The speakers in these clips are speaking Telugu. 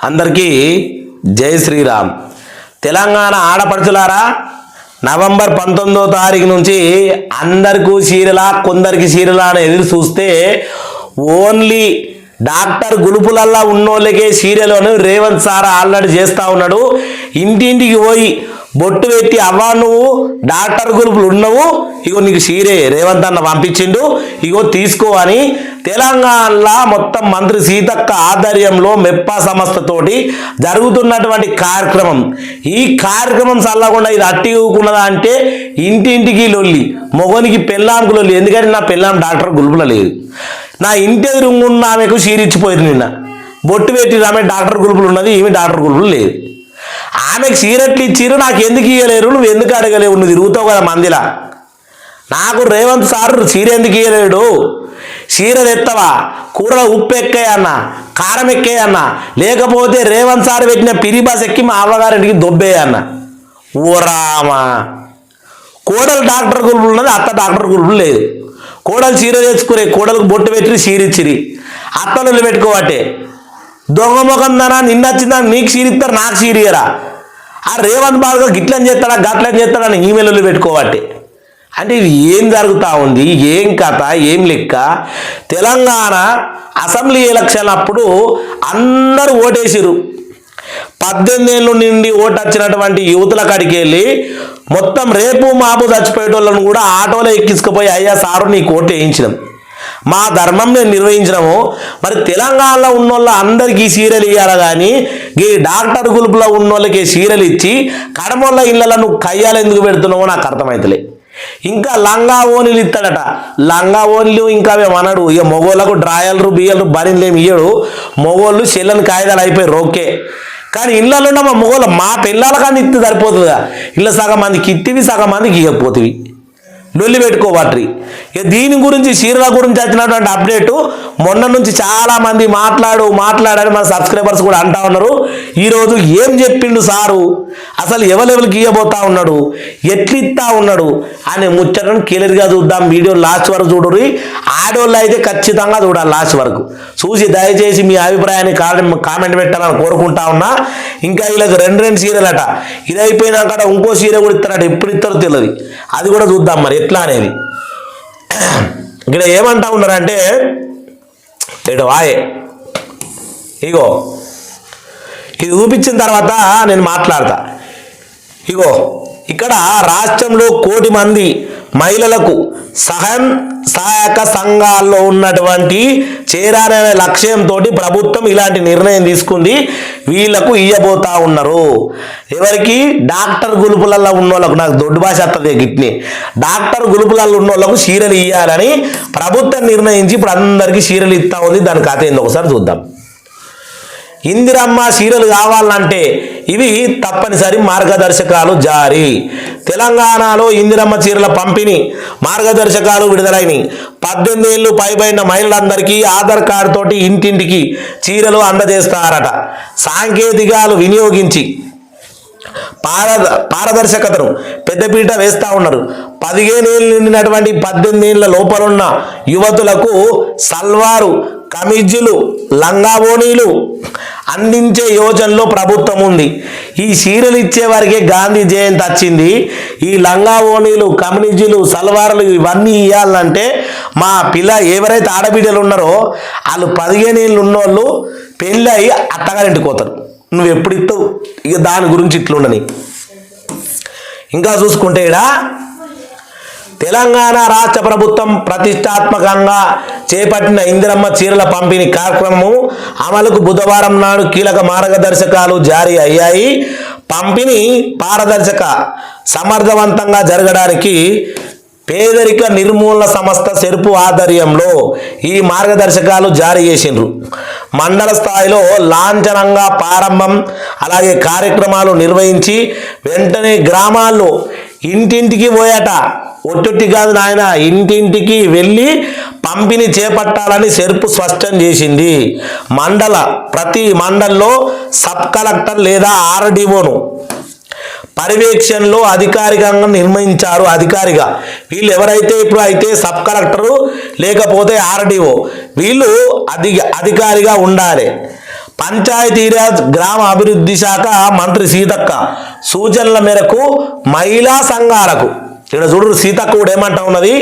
అందరికీ జై శ్రీరామ్. తెలంగాణ ఆడపడుచులారా, నవంబర్ 19వ తారీఖు నుంచి అందరికీ సీరియలా కొందరికి సీరియలా అని ఎదురు చూస్తే ఓన్లీ డాక్టర్ గులుపులల్లా ఉన్నోళ్ళకే సీరియల్ అని రేవంత్ సార్ ఆల్రెడీ చేస్తూ ఉన్నాడు. ఇంటింటికి పోయి బొట్టు పెట్టి అవ్వా నువ్వు డాక్టర్ గులుపులు ఉన్నావు, ఇగో నీకు సీరే రేవంత్ అన్న పంపించిండు, ఇగో తీసుకో అని తెలంగాణలో మొత్తం మంత్రి సీతక్క ఆధ్వర్యంలో మెప్పా సంస్థతోటి జరుగుతున్నటువంటి కార్యక్రమం. ఈ కార్యక్రమం చల్లకుండా ఇది అట్టి ఊకున్నదా అంటే ఇంటింటికి లొల్లి, మొగనికి పెళ్ళాంకు లొల్లి. ఎందుకంటే నా పెళ్ళాం డాక్టర్ గులుపుల లేదు, నా ఇంటి ఎదురుగున్న ఆమెకు సీరిచ్చిపోయింది. నిన్న బొట్టు పెట్టి ఆమె డాక్టర్ గులుపులు ఉన్నది, ఈమె డాక్టర్ గులుపులు లేదు. ఆమెకు సీరెట్లు ఇచ్చిరు, నాకు ఎందుకు ఇయ్యలేరు, నువ్వు ఎందుకు అడగలేవు, నువ్వు తిరుగుతావు కదా మందిలా. నాకు రేవంత్ సార్ సీర ఎందుకు ఇయ్యలేడు, సీర తెత్తవా, కూరలో ఉప్పు ఎక్కాయన్నా, కారం ఎక్కాయన్నా, లేకపోతే రేవంత్ సార్ పెట్టిన పిరి బస్ ఎక్కి మా అవ్వగారింటికి దొబ్బేయన్నా. ఓరామా, కోడలు డాక్టర్ గురుపులు ఉన్నది, అత్త డాక్టర్ గురుపులు లేదు. కోడలు సీర తెచ్చుకునే, కోడలకు బొట్టు పెట్టి సీరిచ్చిరి, అత్తలు పెట్టుకోవట్టే. దొంగ ముఖం దానా, నిన్నొచ్చిందా నీకు సీరిస్తారు, నాకు సీరియరా. ఆ రేవంత్ బాగా గిట్లని చేస్తాడా గట్లని చేస్తాడని ఈమెయిల్ పెట్టుకోవట్టే. అంటే ఇది ఏం జరుగుతూ ఉంది, ఏం కథ, ఏం లెక్క. తెలంగాణ అసెంబ్లీ ఎలక్షన్ అప్పుడు అందరూ ఓటేసిరు. 18 ఏళ్ళ నుండి ఓటు వచ్చినటువంటి యువతుల కాడికి వెళ్ళి మొత్తం రేపు మాపు చచ్చిపోయేటోళ్ళను కూడా ఆటోలో ఎక్కించుకుపోయి అయ్యా సారు నీకు ఓటు వేయించడం, మా ధర్మం నేను నిర్వహించడము. మరి తెలంగాణలో ఉన్నోళ్ళ అందరికీ సీరియల్ ఇవ్వాలి, కానీ ఈ డాక్టర్ గ్రూప్లో ఉన్నోళ్ళకి సీరియల్ ఇచ్చి కడమోళ్ళ ఇళ్ళలో నువ్వు కయ్యాలు ఎందుకు పెడుతున్నావో నాకు అర్థమవుతలే. ఇంకా లంగా ఓనీలు ఇస్తాడట, లంగా ఓనీలు ఇంకా మేమన్నాడు. ఇక మొగోళ్ళకు డ్రాయలరు బియ్యలు బరీలు ఏమి ఇయ్యడు, మొగోళ్ళు చెల్లని కాగితాలు అయిపోయారు ఓకే. కానీ ఇళ్ళలో ఉన్న మా మొగోళ్ళు మా పిల్లల కానీ ఇత్తి సరిపోతుందా, ఇళ్ళ సగం మందికి ఇత్తివి సగం మందికి ఇవ్వకపోతివి, లొల్లి పెట్టుకోబట్టి. ఇక దీని గురించి సీరియల్ గురించి వచ్చినటువంటి అప్డేటు మొన్న నుంచి చాలామంది మాట్లాడని మన సబ్స్క్రైబర్స్ కూడా అంటా ఉన్నారు. ఈరోజు ఏం చెప్పిండు సారు, అసలు ఎవరెవరికి ఇవ్వబోతా ఉన్నాడు, ఎట్లిస్తా ఉన్నాడు అనే ముచ్చటను క్లియర్గా చూద్దాం. వీడియో లాస్ట్ వరకు చూడరు, ఆడోళ్ళు అయితే ఖచ్చితంగా చూడాలి లాస్ట్ వరకు చూసి దయచేసి మీ అభిప్రాయాన్ని కామెంట్ పెట్టాలని కోరుకుంటా ఉన్నా. ఇంకా వీళ్ళకి రెండు సీరియల్ అట, ఇది అయిపోయినాక ఇంకో సీరియల్ కూడా ఇస్తారట, ఎప్పుడు ఇస్తారో తెలియదు, అది కూడా చూద్దాం మరి ఎట్లా అనేది. ఇక్కడ ఏమంటా ఉన్నారంటే ఇటు వాయే, ఇగో ఇది చూపించిన తర్వాత నేను మాట్లాడతా. ఇగో ఇక్కడ రాష్ట్రంలో 1 కోటి మంది మహిళలకు సహాయక సంఘాల్లో ఉన్నటువంటి చేరాలనే లక్ష్యంతో ప్రభుత్వం ఇలాంటి నిర్ణయం తీసుకుంది. వీళ్లకు ఇయ్యబోతా ఉన్నారు. ఎవరికి? డాక్టర్ గులుపులల్లో ఉన్నోళ్ళకు. నాకు దొడ్డు భాష వస్తుంది గిట్ని. డాక్టర్ గులుపులల్లో ఉన్నోళ్ళకు సీరియల్ ఇయ్యాలని ప్రభుత్వం నిర్ణయించి ఇప్పుడు అందరికీ సీరియల్ ఇస్తా ఉంది. దాని కథ ఏందో ఒకసారి చూద్దాం. ఇందిరమ్మ సీరియల్ కావాలంటే ఇవి తప్పనిసరి మార్గదర్శకాలు జారీ. తెలంగాణలో ఇందిరమ్మ చీరల పంపిణీ మార్గదర్శకాలు విడుదలైనవి. 18 ఏళ్ళు పైబడిన మహిళలందరికీ ఆధార్ కార్డు తోటి ఇంటింటికి చీరలు అందజేస్తారట. సాంకేతికాలు వినియోగించి పారదర్శకతను పెద్దపీట వేస్తూ ఉన్నారు. 15 ఏళ్ళు నిండినటువంటి 18 ఏళ్ళ లోపలున్న యువతులకు సల్వారు కమీజులు లంగావోనీలు అందించే యోజనలో ప్రభుత్వం ఉంది. ఈ సీరియల్ ఇచ్చే వారికే గాంధీ జయంతి వచ్చింది. ఈ లంగావోనీలు కమీజులు సల్వార్లు ఇవన్నీ ఇవ్వాలంటే మా ఎవరైతే ఆడబిడ్డలు ఉన్నారో వాళ్ళు 15 ఏళ్ళు ఉన్నోళ్ళు పెళ్ళి అయ్యి అత్తగారింటికి పోతారు. నువ్వు ఎప్పుడు ఇస్తావు? ఇక దాని గురించి ఇట్లుండని. ఇంకా చూసుకుంటే ఇక్కడ తెలంగాణ రాష్ట్ర ప్రభుత్వం ప్రతిష్టాత్మకంగా చేపట్టిన ఇందిరమ్మ చీరల పంపిణీ కార్యక్రమం అమలుకు బుధవారం నాడు కీలక మార్గదర్శకాలు జారీ అయ్యాయి. పంపిణీ పారదర్శక సమర్థవంతంగా జరగడానికి పేదరిక నిర్మూలన సంస్థ సెర్పు ఆధ్వర్యంలో ఈ మార్గదర్శకాలు జారీ చేసిండ్రు. మండల స్థాయిలో లాంఛనంగా ప్రారంభం, అలాగే కార్యక్రమాలు నిర్వహించి వెంటనే గ్రామాల్లో ఇంటింటికి పోయాట. ఒట్టొట్టి కాదు నాయన, ఇంటింటికి వెళ్ళి పంపిణీ చేపట్టాలని సెర్పు స్పష్టం చేసింది. ప్రతి మండల్లో సబ్ కలెక్టర్ లేదా ఆర్డీఓను పర్యవేక్షణలో అధికారికంగా నిర్ణయించారు. వీళ్ళు ఎవరైతే ఇప్పుడు అయితే సబ్ కలెక్టరు లేకపోతే ఆర్డీఓ వీళ్ళు అధికారిగా ఉండాలి. పంచాయతీరాజ్ గ్రామ అభివృద్ధి శాఖ మంత్రి సీతక్క సూచనల మేరకు మహిళా సంఘాలకు, ఇక్కడ చూడు సీతక్క కూడా ఏమంటా ఉన్నది,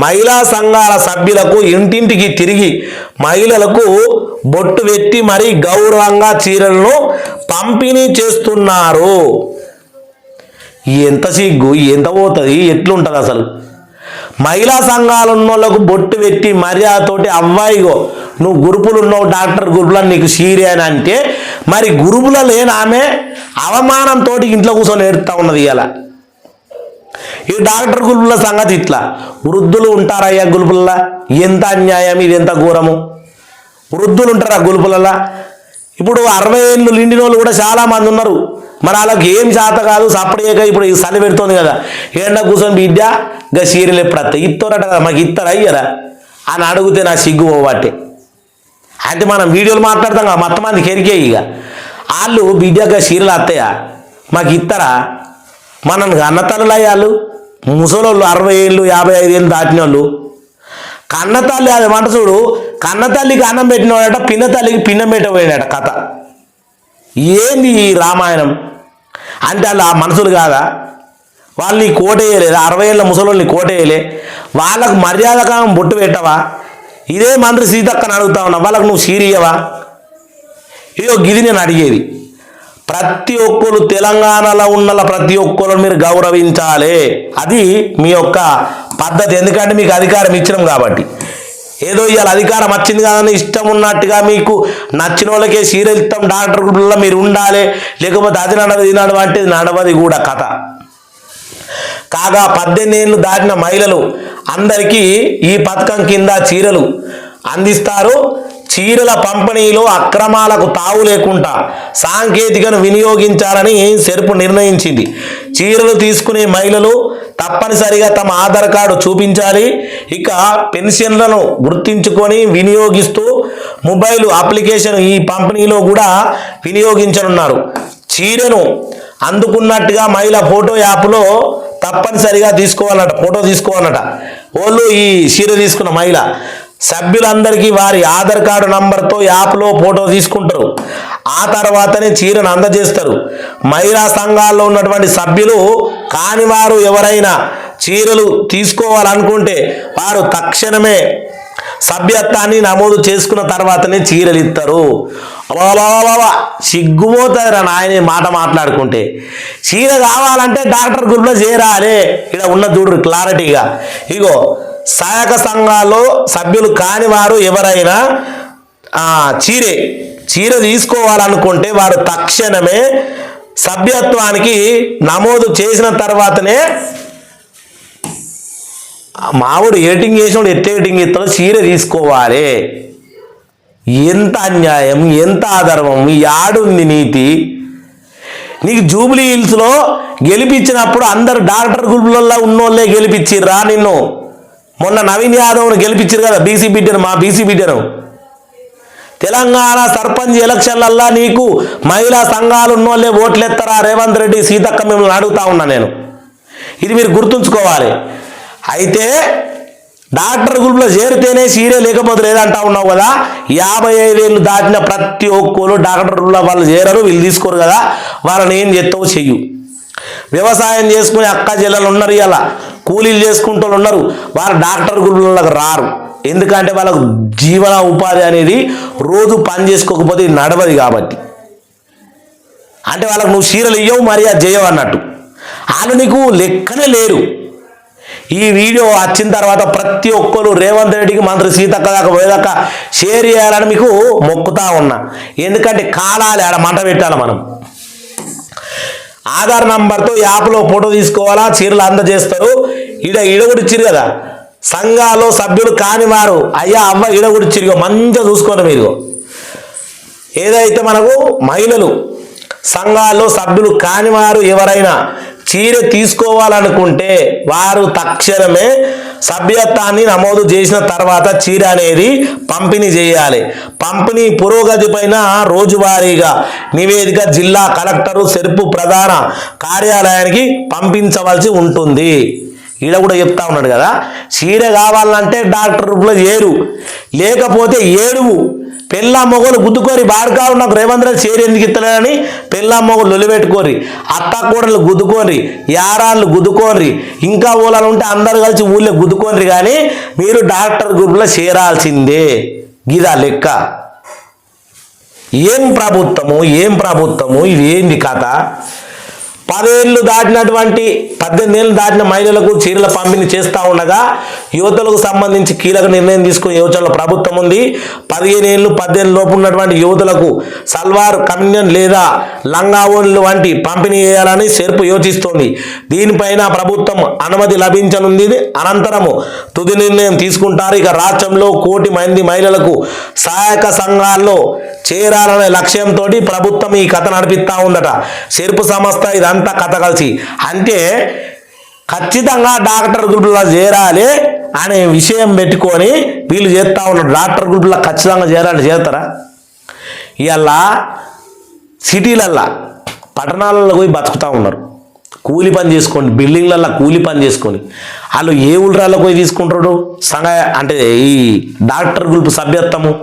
మహిళా సంఘాల సభ్యులకు ఇంటింటికి తిరిగి మహిళలకు బొట్టు పెట్టి మరీ గౌరవంగా చీరలను పంపిణీ చేస్తున్నారు. ఎంత సిగ్గు, ఎంత పోతుంది, ఎట్లుంటుంది అసలు? మహిళా సంఘాలు ఉన్న వాళ్ళకు బొట్టు పెట్టి మర్యాదతోటి అవ్వాయిగో నువ్వు గురుపులు ఉన్నావు, డాక్టర్ గురుపులని నీకు సీరియా అని అంటే, మరి గురుపుల లేని ఆమె అవమానంతో ఇంట్లో కూర్చొని ఏడుస్తూ ఉన్నది. ఇలా ఈ డాక్టర్ గురుపుల సంగతి ఇట్లా. వృద్ధులు ఉంటారయ్యా గురుపులలా, ఎంత అన్యాయం, ఇది ఎంత ఘోరము. వృద్ధులు ఉంటారా గురుపులలా? ఇప్పుడు 60 ఏళ్ళు నిండిన వాళ్ళు కూడా చాలా మంది ఉన్నారు. మరి వాళ్ళకి ఏం చేత కాదు, సపరేగా ఇప్పుడు చలి పెడుతుంది కదా, ఎండ కూర్చొని బిడ్డ ఇంకా సీరియల్ ఎప్పుడు వస్తాయి ఇస్తారట కదా, మాకు ఇస్తారా అయ్యారా అని అడిగితే నా సిగ్గు పోబట్టే. అయితే మనం వీడియోలు మాట్లాడతాం కదా, మొత్తం మందికి ఎరికే. ఇక వాళ్ళు బిడ్డగా సీరియల్ వస్తాయా, మాకు ఇస్తారా? మనం అన్నతల్లులు అయ్యాళ్ళు ముసలోళ్ళు 60 ఏళ్ళు 55 ఏళ్ళు దాటిన వాళ్ళు. కన్నతల్లి అది వంట చూడు, కన్నతల్లికి అన్నం పెట్టినవాడట, పిన్న తల్లికి పిన్నం పెట్టబోయినట కథ. ఏంది ఈ రామాయణం అంటే? వాళ్ళు ఆ మనుషులు కాదా? వాళ్ళు నీ కోటేయలేదు, 60 ఏళ్ళ ముసలోళ్ళు కోటేయలే, వాళ్ళకు మర్యాదకరం బొట్టు పెట్టవా? ఇదే మంత్రి సీతక్కని అడుగుతా ఉన్నా, వాళ్ళకు నువ్వు సీరియవా? ఇదో గిది నేను అడిగేది. ప్రతి ఒక్కరు తెలంగాణలో ఉన్న ప్రతి ఒక్కరు మీరు గౌరవించాలి, అది మీ యొక్క పద్ధతి. ఎందుకంటే మీకు అధికారం ఇచ్చినాం కాబట్టి. ఏదో ఇవాళ అధికారం వచ్చింది కానీ ఇష్టం ఉన్నట్టుగా మీకు నచ్చిన వాళ్ళకే సీరియల్ ఇస్తాం, డాక్టర్ గ్రూపుల్లో మీరు ఉండాలి, లేకపోతే అది నడవది ఇది నడవ అంటే నడవది కూడా కథ. కాగా 18 ఏళ్ళు దాటిన మహిళలు అందరికీ ఈ పథకం కింద చీరలు అందిస్తారు. చీరల పంపిణీలో అక్రమాలకు తావు లేకుండా సాంకేతికను వినియోగించాలని సెర్పు నిర్ణయించింది. చీరలు తీసుకునే మహిళలు తప్పనిసరిగా తమ ఆధార్ కార్డు చూపించాలి. ఇక పెన్షన్లను గుర్తించుకొని వినియోగిస్తూ మొబైల్ అప్లికేషన్ ఈ పంపిణీలో కూడా వినియోగించనున్నారు. చీరను అందుకున్నట్టుగా మహిళ ఫోటో యాప్లో తప్పనిసరిగా తీసుకోవాలన్నట, ఫోటో తీసుకోవాలన్నట. వాళ్ళు ఈ చీర తీసుకున్న మహిళ సభ్యులందరికీ వారి ఆధార్ కార్డు నంబర్తో యాప్లో ఫోటో తీసుకుంటారు. ఆ తర్వాతనే చీరను అందజేస్తారు. మహిళా సంఘాల్లో ఉన్నటువంటి సభ్యులు కాని వారు ఎవరైనా చీరలు తీసుకోవాలనుకుంటే వారు తక్షణమే సభ్యత్వాన్ని నమోదు చేసుకున్న తర్వాతనే చీరలు ఇస్తారు. సిగ్గుపోతారా నాయన మాట మాట్లాడుకుంటే. చీర కావాలంటే డాక్టర్ గ్రూప్లో చేరాలి. ఇక్కడ ఉన్న చూడు క్లారిటీగా. ఇగో సహాయక సంఘాల్లో సభ్యులు కాని వారు ఎవరైనా చీర తీసుకోవాలనుకుంటే వారు తక్షణమే సభ్యత్వానికి నమోదు చేసిన తర్వాతనే, మావుడు ఏటింగ్ చేసినప్పుడు ఎట్ట ఏటింగ్ ఇస్తాడో చీర తీసుకోవాలి. ఎంత అన్యాయం, ఎంత అధర్మం, ఈ ఆడుంది నీతి. నీకు జూబ్లీ హిల్స్లో గెలిపించినప్పుడు అందరు డాక్టర్ గ్రూపులలో ఉన్నోళ్ళే గెలిపించిర్రా నిన్ను. మొన్న నవీన్ యాదవ్ను గెలిపించారు కదా, బీసీ బిడ్డను, మా బీసీ బిడ్డను. తెలంగాణ సర్పంచ్ ఎలక్షన్లల్లా నీకు మహిళా సంఘాలు ఉన్నోళ్ళే ఓట్లెత్తరా రేవంత్ రెడ్డి, సీతక్క మిమ్మల్ని అడుగుతా ఉన్నా నేను. ఇది మీరు గుర్తుంచుకోవాలి. అయితే డాక్టర్ గ్రూప్లో చేరితేనే సీరే లేకపోతే లేదంటా ఉన్నావు కదా. 55 ఏళ్ళు దాటిన ప్రతి ఒక్కరు డాక్టర్ గ్రూప్లో వాళ్ళు చేరరు, వీళ్ళు తీసుకోరు కదా. వాళ్ళని ఏం చేస్తావు చెయ్యు. వ్యవసాయం చేసుకునే అక్క చెల్లెలు ఉన్నారు, ఇలా కూలీలు చేసుకుంటూ ఉన్నారు, వారు డాక్టర్ గ్రూపులకు రారు. ఎందుకంటే వాళ్ళకు జీవన ఉపాధి అనేది రోజు పని చేసుకోకపోతే నడవది కాబట్టి. అంటే వాళ్ళకు నువ్వు చీరలు ఇవ్వవు, మరి అది చేయవు అన్నట్టు. వాళ్ళు నీకు లెక్కనే లేరు. ఈ వీడియో వచ్చిన తర్వాత ప్రతి ఒక్కరు రేవంత్ రెడ్డికి మంత్రి సీతక్క దాకా పోయేదాకా షేర్ చేయాలని మీకు మొక్కుతా ఉన్నా. ఎందుకంటే కాలాలి, ఆడ మంట పెట్టాలి. మనం ఆధార్ నంబర్తో యాప్లో ఫోటో తీసుకోవాలా, చీరలు అందజేస్తారు. ఇడగొడిచ్చిరు కదా సంఘాల్లో సభ్యులు కాని వారు, అయ్యా అవ్వ ఇడగొడిచ్చిరుగో మంచిగా చూసుకోండి మీరు. ఏదైతే మనకు మహిళలు సంఘాల్లో సభ్యులు కాని వారు ఎవరైనా చీర తీసుకోవాలనుకుంటే వారు తక్షణమే సభ్యత్వాన్ని నమోదు చేసిన తర్వాత చీర అనేది పంపిణీ చేయాలి. పంపిణీ పురోగతి పైన రోజువారీగా నివేదిక జిల్లా కలెక్టరు సెర్పు ప్రధాన కార్యాలయానికి పంపించవలసి ఉంటుంది. ఈడ కూడా చెప్తా ఉన్నాడు కదా, చీర కావాలంటే డాక్టర్ రూపులో ఏరు, లేకపోతే ఏడువు, పెళ్ళా మొగలు గుద్దుకోరి బాడుకావు నాకు రేవంత్ రెడ్డి చేరి ఎందుకు ఇస్తలేదని పెళ్ళా మొగలు లొలిపెట్టుకోరి, అత్త కూడలు గుద్దుకోరి, యారాళ్ళు గుద్దుకోరి, ఇంకా ఊళ్ళలో ఉంటే అందరు కలిసి ఊళ్ళో గుద్దుకోరి. కానీ మీరు డాక్టర్ గ్రూప్లో చేరాల్సిందే. గిదా లెక్క. ఏం ప్రభుత్వము ఇది ఏంది కథ? 10 ఏళ్ళు దాటినటువంటి 18 ఏళ్ళు దాటిన మహిళలకు చీరల పంపిణీ చేస్తూ ఉండగా యువతలకు సంబంధించి కీలక నిర్ణయం తీసుకునే యోచనలో ప్రభుత్వం ఉంది. 15 ఏళ్ళు 18 లోపు ఉన్నటువంటి యువతులకు సల్వార్ కమిషన్ లేదా లంగావోన్లు వంటి పంపిణీ చేయాలని సెర్పు యోచిస్తోంది. దీనిపైన ప్రభుత్వం అనుమతి లభించనుంది. అనంతరము తుది నిర్ణయం తీసుకుంటారు. ఇక రాష్ట్రంలో 1 కోటి మంది మహిళలకు సహాయక సంఘాల్లో చేరాలనే లక్ష్యంతో ప్రభుత్వం ఈ కథ నడిపిస్తూ ఉందట. సెర్పు సంస్థ ఇదంతా కథ కలిసి. అంటే ఖచ్చితంగా డాక్టర్ గ్రూపులో చేరాలి అనే విషయం పెట్టుకొని వీళ్ళు చేస్తూ ఉన్నారు. డాక్టర్ గ్రూపులో ఖచ్చితంగా చేస్తారా? ఇలా సిటీలల్లో పట్టణాలలో పోయి బతుకుతూ ఉన్నారు. కూలి పని చేసుకోండి, బిల్డింగ్లల్లో కూలి పని చేసుకొని వాళ్ళు ఏ ఊళ్ళలో పోయి తీసుకుంటారు అంటే ఈ డాక్టర్ గ్రూప్ సభ్యత్వము.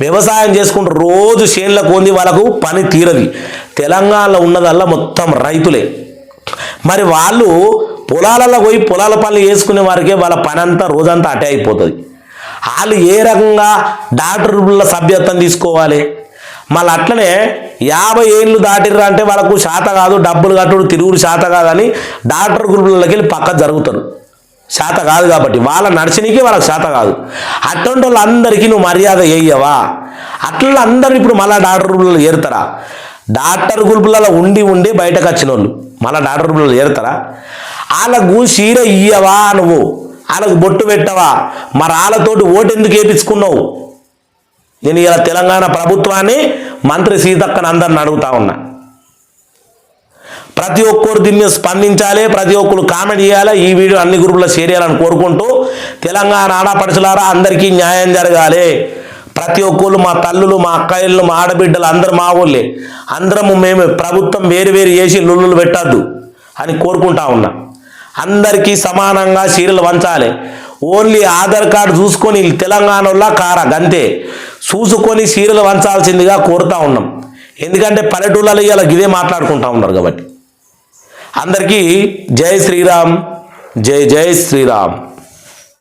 వ్యవసాయం చేసుకుంటూ రోజు చేనులకు పొంది వాళ్ళకు పని తీరది. తెలంగాణలో ఉన్నదల్లా మొత్తం రైతులే. మరి వాళ్ళు పొలాలలో పోయి పొలాల పనులు చేసుకునే వారికే వాళ్ళ పని అంతా రోజంతా అటే అయిపోతుంది. వాళ్ళు ఏ రకంగా డాక్టర్ గ్రూపుల సభ్యత్వం తీసుకోవాలి? మళ్ళీ అట్లనే 50 ఏళ్ళు దాటిర్రు అంటే వాళ్ళకు శాత కాదు, డబ్బులు కట్టుడు తిరుగుడు శాత కాదని డాక్టర్ గ్రూపులకి వెళ్ళి పక్క జరుగుతారు. శాత కాదు కాబట్టి వాళ్ళ నడిచినకి వాళ్ళకి శాత కాదు. అటువంటి వాళ్ళందరికీ నువ్వు మర్యాద వేయవా? అట్లా అందరూ ఇప్పుడు మళ్ళీ డాక్టర్ గ్రూపులలో చేరుతారా? డాక్టర్ గ్రూపులలో ఉండి బయటకు వచ్చిన వాళ్ళు మళ్ళీ డాక్టర్ గ్రూపులలో చేరుతారా? వాళ్ళకు చీర ఇయ్యవా? నువ్వు వాళ్ళకు బొట్టు పెట్టవా? మరి వాళ్ళతోటి ఓటు ఎందుకు వేయించుకున్నావు? నేను ఇలా తెలంగాణ ప్రభుత్వాన్ని మంత్రి సీతక్కని అందరిని అడుగుతా ఉన్నా. ప్రతి ఒక్కరు దీన్ని స్పందించాలి, ప్రతి ఒక్కరు కామెంట్ చేయాలి, ఈ వీడియో అన్ని గ్రూపుల్లో షేర్ చేయాలని కోరుకుంటూ తెలంగాణ ఆడపడుచులారా అందరికీ న్యాయం జరగాలి. ప్రతి ఒక్కరు మా తల్లులు, మా అక్కయ్యలు, మా ఆడబిడ్డలు అందరూ మా ఊళ్ళే. అందరము మేము ప్రభుత్వం వేరు చేసి లుల్లులు పెట్టద్దు అని కోరుకుంటా ఉన్నా. అందరికీ సమానంగా చీరలు వంచాలి. ఓన్లీ ఆధార్ కార్డు చూసుకొని తెలంగాణలో గంతే చూసుకొని చీరలు వంచాల్సిందిగా కోరుతా ఉన్నాం. ఎందుకంటే పల్లెటూళ్ళలో ఇలా ఇదే మాట్లాడుకుంటా ఉన్నారు కాబట్టి. అందరికీ జై శ్రీరామ్, జై శ్రీరామ్.